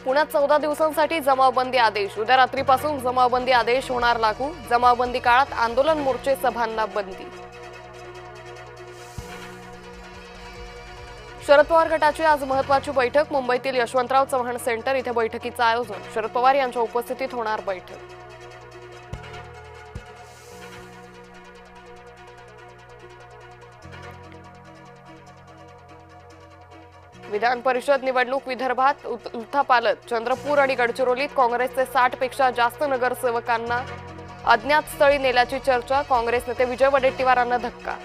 पुण्यात 14 दिवसांसाठी जमावबंदी आदेश। उद्या रात्रीपासून जमावबंदी आदेश होणार लागू। जमावबंदी काळात आंदोलन, मोर्चे, सभांना बंदी। शरद पवार गटाची आज महत्त्वाची बैठक। मुंबईतील यशवंतराव चव्हाण सेंटर इथे बैठकीचं आयोजन। शरद पवार यांच्या उपस्थितीत होणार बैठक। विधान परिषद निवडणूक विदर्भात उलथापालट। चंद्रपूर आणि गडचिरोलीत काँग्रेसचे 60 पेक्षा जास्त नगरसेवकांना अज्ञात स्थळी नेल्याची चर्चा। काँग्रेस नेते विजय वडेट्टीवारांना धक्का।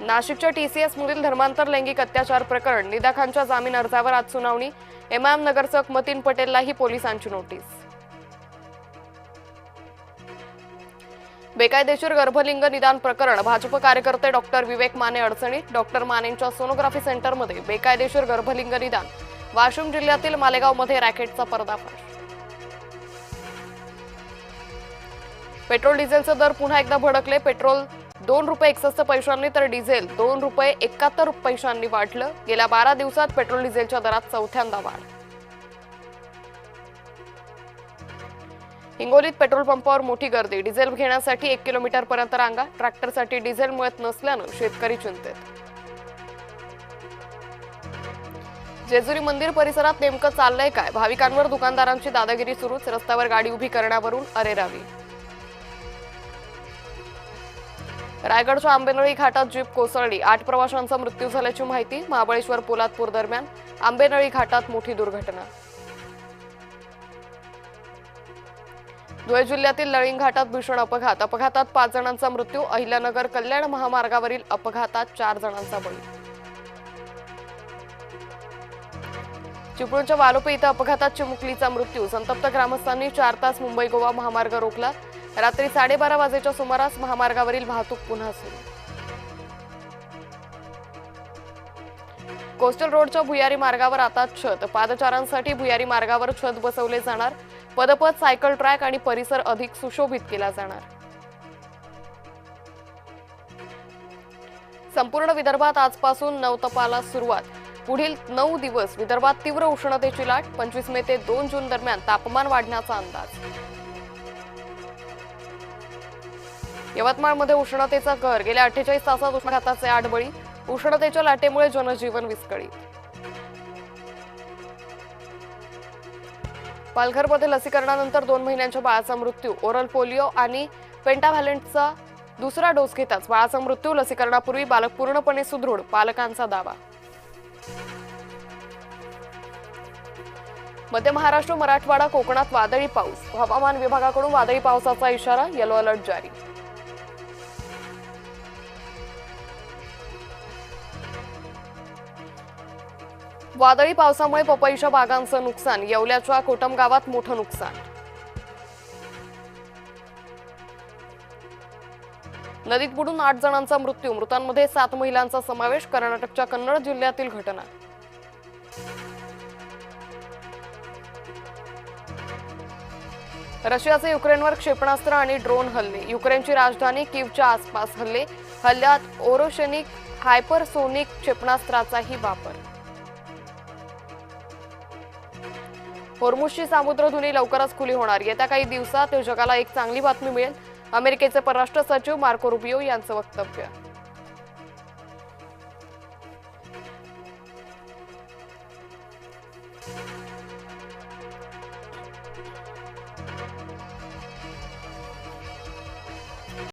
नाशिकच्या टीसीएस मधील धर्मांतर लैंगिक अत्याचार प्रकरण। निदा खानच्या जामीन अर्जावर आज सुनावणी। एमआयएम नगरसेवक मतीन पटेललाही पोलिसांची नोटीस। बेकायदेशीर गर्भलिंग निदान प्रकरण। भाजप कार्यकर्ते डॉक्टर विवेक माने अडचणीत। डॉक्टर मानेंच्या सोनोग्राफी सेंटरमध्ये बेकायदेशीर गर्भलिंग निदान। वाशिम जिल्ह्यातील मालेगावमध्ये रॅकेटचा पर्दाफाश। पेट्रोल डिझेलचे दर पुन्हा एकदा भडकले। पेट्रोल ₹2.61 तर डिझेल ₹2.71 वाढलं। गेल्या 12 दिवसात पेट्रोल डिझेलच्या दरात चौथ्यांदा वाढ। हिंगोलीत पेट्रोल पंपावर मोठी गर्दी। डिझेल घेण्यासाठी 1 किलोमीटरपर्यंत रांगा। ट्रॅक्टरसाठी डिझेल मिळत नसल्यानं शेतकरी चिंतेत। जेजुरी मंदिर परिसरात नेमकं चाललंय काय? भाविकांवर दुकानदारांची दादागिरी सुरूच। रस्त्यावर गाडी उभी करण्यावरून अरेरावी। रायगडच्या आंबेनळी घाटात जीप कोसळली। 8 प्रवाशांचा मृत्यू झाल्याची माहिती। महाबळेश्वर पोलादपूर दरम्यान आंबेनळी घाटात मोठी दुर्घटना। धुळे जिल्ह्यातील लळिंग घाटात भीषण अपघात। अपघातात 5 जणांचा मृत्यू। अहिल्यानगर कल्याण महामार्गावरील अपघातात 4 जणांचा बळी। चिपळूणच्या वालोपे इथं अपघातात चिमुकलीचा मृत्यू। संतप्त ग्रामस्थांनी 4 तास मुंबई गोवा महामार्ग रोखला। रात्री 12:30 वाजेच्या सुमारास महामार्गावरील वाहतूक पुन्हा सुरू। कोस्टल रोडच्या भुयारी मार्गावर आता छत। पादचाऱ्यांसाठी भुयारी मार्गावर छत बसवले जाणार। पदपथ, सायकल ट्रॅक आणि परिसर अधिक सुशोभित केला जाणार। संपूर्ण विदर्भात आजपासून नवतपाला सुरुवात। पुढील 9 दिवस विदर्भात तीव्र उष्णतेची लाट। 25 मे ते 2 जून दरम्यान तापमान वाढण्याचा अंदाज। यवतमाळमध्ये उष्णतेचा कहर। गेल्या 48 तासात उष्माघाताचे 8 बळी। उष्णतेच्या लाटेमुळे जनजीवन विस्कळीत। पालघरमध्ये लसीकरणानंतर 2 महिन्यांच्या बाळाचा मृत्यू। ओरल पोलिओ आणि पेंटाव्हॅलंटचा दुसरा डोस घेताच बाळाचा मृत्यू। लसीकरणापूर्वी बालक पूर्णपणे सुदृढ, पालकांचा दावा। मध्य महाराष्ट्र, मराठवाडा, कोकणात वादळी पाऊस। हवामान विभागाकडून वादळी पावसाचा इशारा। येलो अलर्ट जारी। वादळी पावसामुळे पपईच्या बागांचं नुकसान। येवल्याच्या कोटम गावात मोठं नुकसान। नदीत बुडून 8 जणांचा मृत्यू। मृतांमध्ये 7 महिलांचा समावेश। कर्नाटकच्या कन्नड जिल्ह्यातील घटना। रशियाचे युक्रेनवर क्षेपणास्त्र आणि ड्रोन हल्ले। युक्रेनची राजधानी कीवच्या आसपास हल्ले। हल्ल्यात ओरोशेनिक हायपरसोनिक क्षेपणास्त्राचाही वापर। होर्मुझची सामुद्रधुनी लवकरच खुली होणार। येत्या काही दिवसात जगाला एक चांगली बातमी मिळेल। अमेरिकेचे परराष्ट्र सचिव मार्को रुबियो यांचं वक्तव्य।